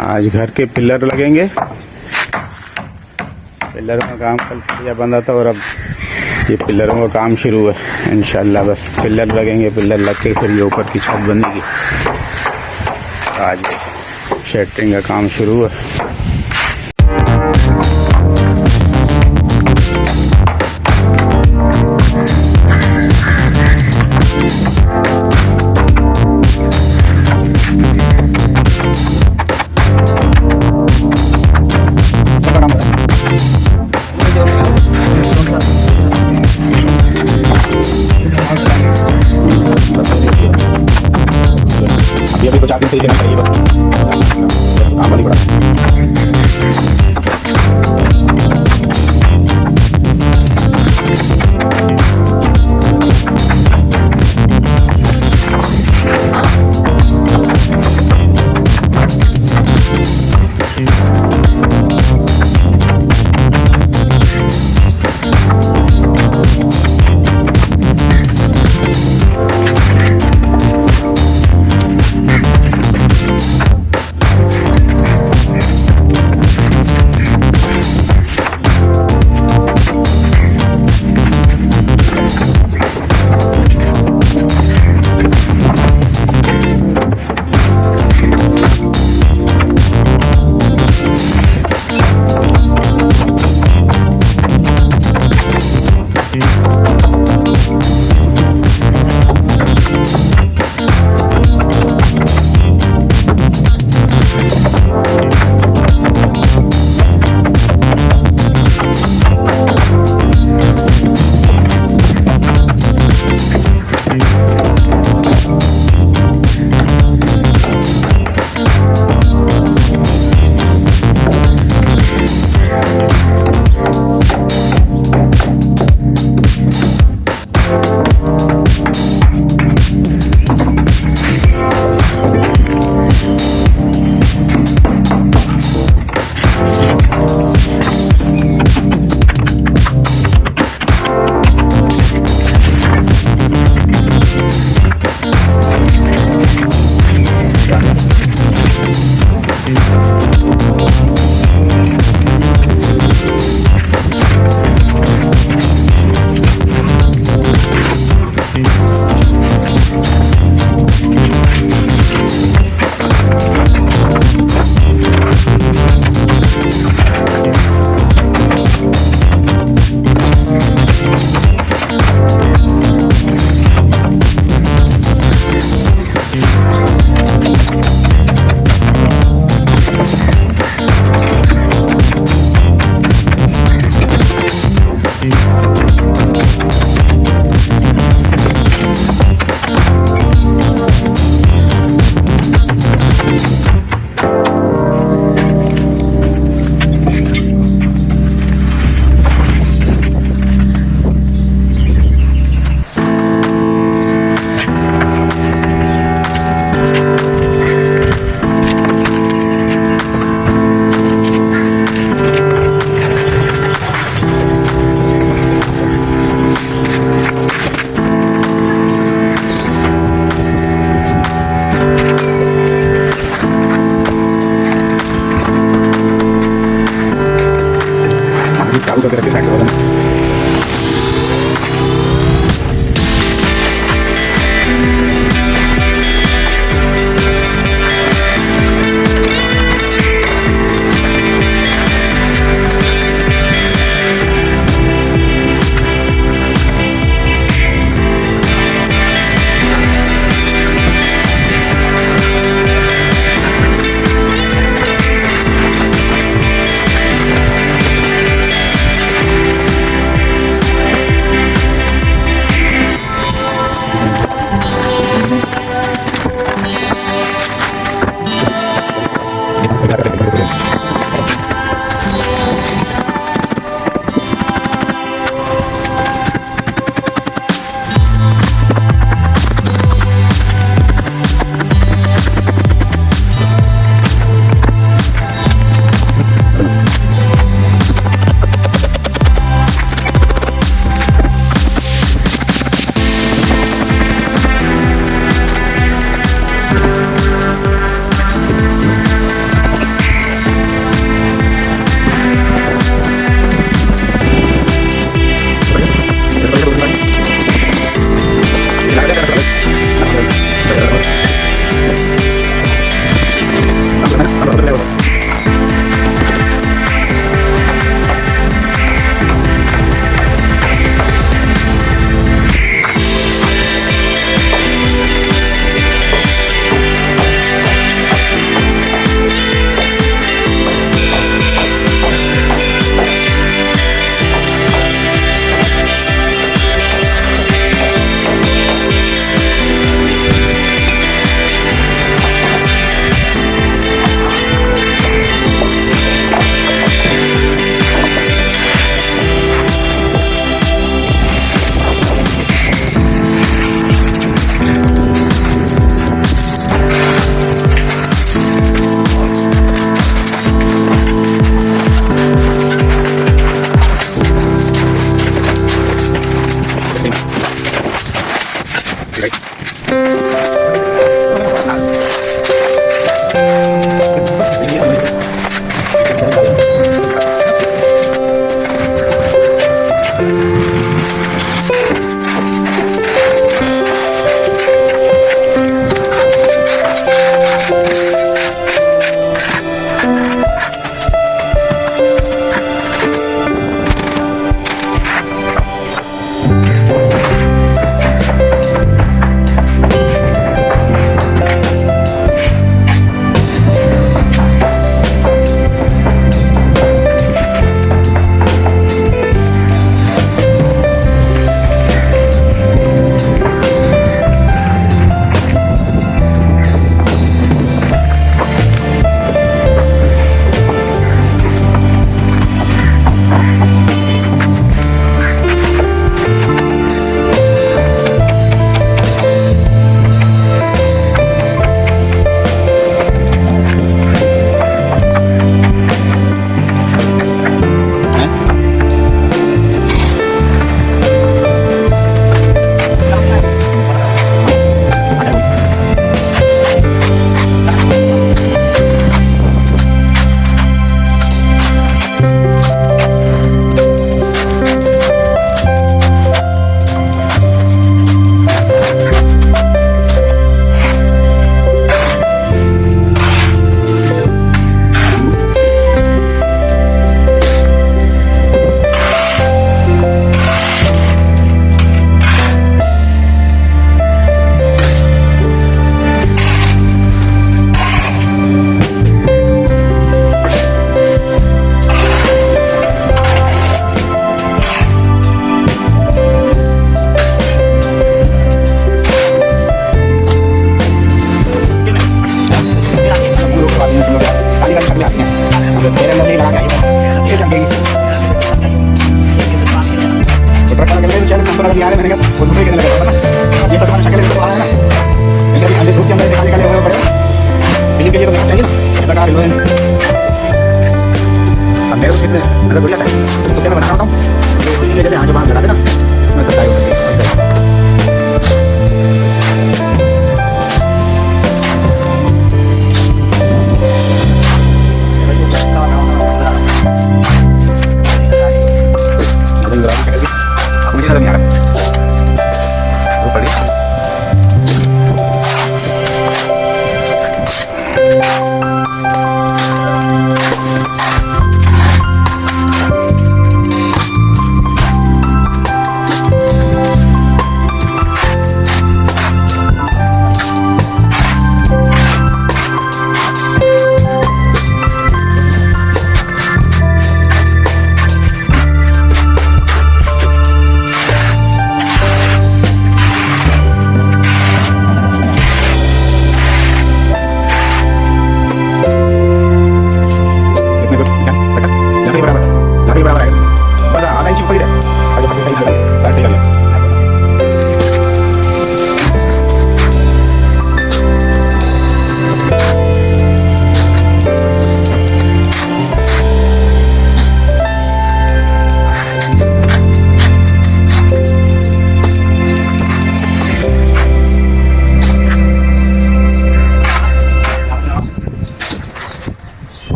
आज घर के पिलर लगेंगे। पिलरों का काम कल सरिया बंधा था और अब ये पिलरों का काम शुरू है। इंशाल्लाह बस पिलर लगेंगे, पिलर लग के फिर ये ऊपर की छत बनेगी। आज शटरिंग का काम शुरू है। अभी तो 4 दिन से ही चाहिए बस काम नहीं पड़ा।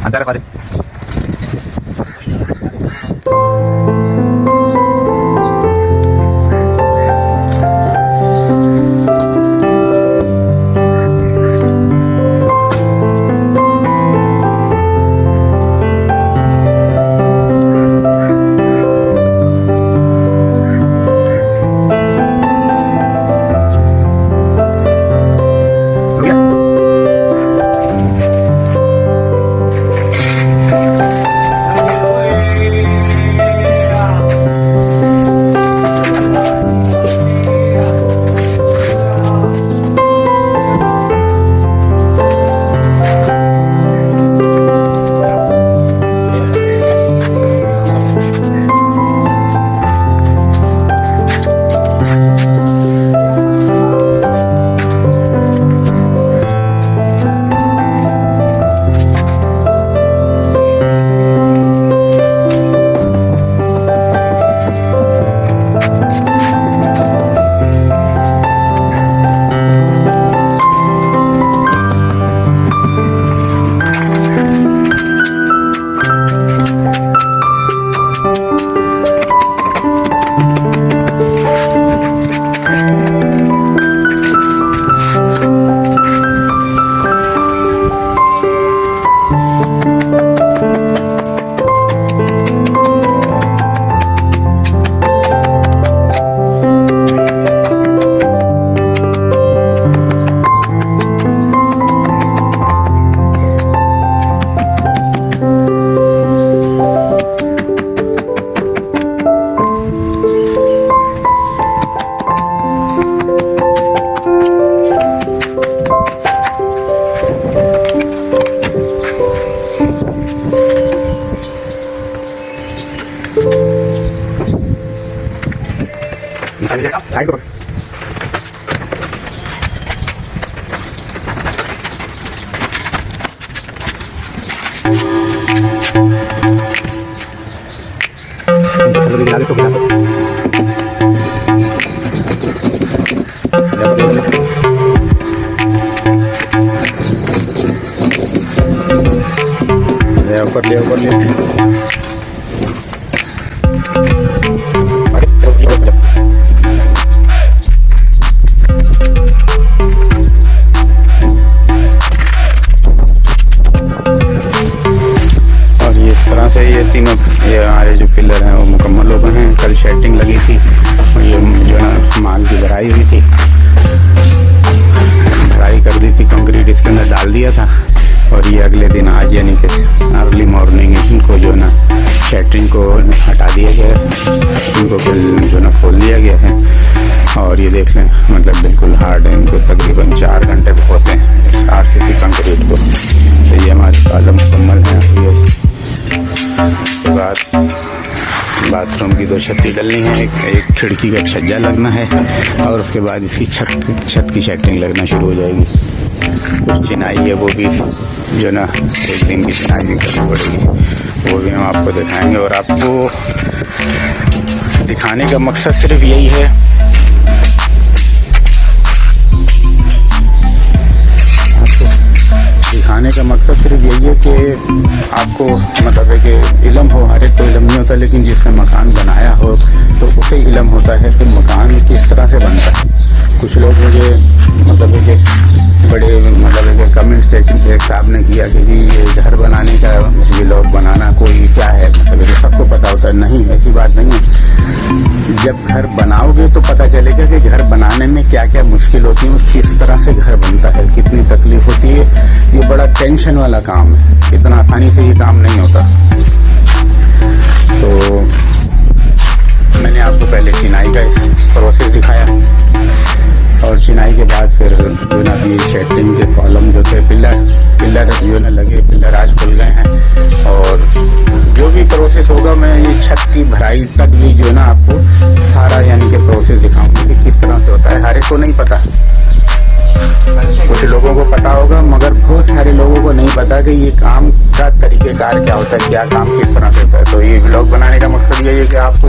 अंदर रखवा दे। साइड को ऊपर ले और ये इस तरह से ये तीनों ये हमारे जो पिलर हैं वो मुकम्मल हो गए हैं। कल शेटिंग लगी थी और ये जो है माल की भराई हुई थी, भराई कर दी थी, कंक्रीट इसके अंदर डाल दिया था। और ये अगले दिन आज यानी कि अर्ली मॉर्निंग इनको जो ना शटरिंग को हटा दिया गया है, इनको फिर जो ना खोल दिया गया है। और ये देख लें मतलब बिल्कुल हार्ड है, इनको तकरीबन 4 घंटे होते हैं इस RCC कंक्रीट को। तो ये हमारे कॉलम मुकम्मल हैं। उसके बाद बाथरूम की 2 छत्ती डलनी है, एक खिड़की का छज्जा लगना है और उसके बाद इसकी छत की शटरिंग लगना शुरू हो जाएगी। कुछ चिनाई है वो भी जो ना एक दिन की चिनाई भी करनी पड़ेगी, वो भी हम आपको दिखाएंगे। और आपको दिखाने का मकसद सिर्फ यही है दिखाने का मकसद सिर्फ यही है कि आपको मतलब है कि इल्म हो। हर एक को इल्म नहीं होता, लेकिन जिसने मकान बनाया हो तो उसे इल्म होता है कि मकान किस तरह से बनता है। कुछ लोग मुझे मतलब है कि बड़े मतलब है कि कमेंट्स एक साहब ने किया कि जी ये घर बनाने का व्लॉग बनाना कोई क्या है, मतलब है सबको पता होता है। नहीं, ऐसी बात नहीं है। जब घर बनाओगे तो पता चलेगा कि घर बनाने में क्या क्या मुश्किल होती है, किस तरह से घर बनता है, कितनी तकलीफ होती है। ये बड़ा टेंशन वाला काम है, इतना आसानी से ये काम नहीं होता। तो मैंने आपको पहले चिनाई का प्रोसेस दिखाया और चिनाई के बाद फिर जो ना ये शटरिंग के कॉलम जो थे पिलर जो ना लगे, पिलर आज खुल गए हैं। और जो भी प्रोसेस होगा मैं ये छत की भराई तक भी जो ना आपको सारा यानी कि प्रोसेस दिखाऊंगा कि किस तरह से होता है। हर एक को नहीं पता, कुछ लोगों को पता होगा मगर बहुत सारे लोगों को नहीं पता कि ये काम का तरीकेकार क्या होता है, क्या काम किस तरह से होता है। तो ये व्लॉग बनाने का मकसद यही है कि आपको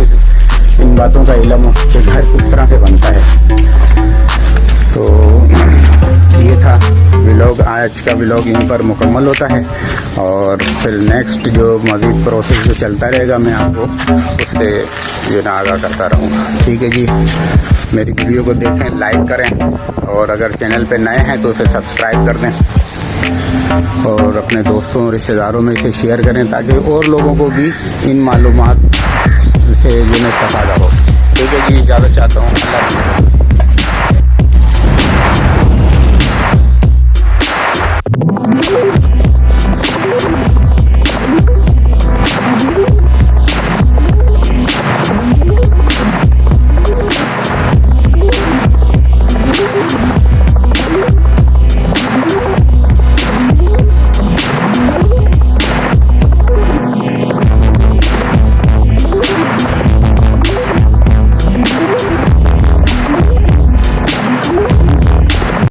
इन बातों का इल्म हो कि घर किस तरह से बनता है। तो ये था व्लॉग, आज का व्लॉग यहीं पर मुकम्मल होता है। और फिर नेक्स्ट जो मज़ीद प्रोसेस जो चलता रहेगा मैं आपको उससे जो ना आगाह करता रहूँगा। ठीक है जी, मेरी वीडियो को देखें, लाइक करें और अगर चैनल पे नए हैं तो उसे सब्सक्राइब कर दें और अपने दोस्तों और रिश्तेदारों में इसे शेयर करें ताकि और लोगों को भी इन मालूमात से जो है फ़ायदा हो। ठीक है जी, इजाज़त चाहता हूँ। अल्लाह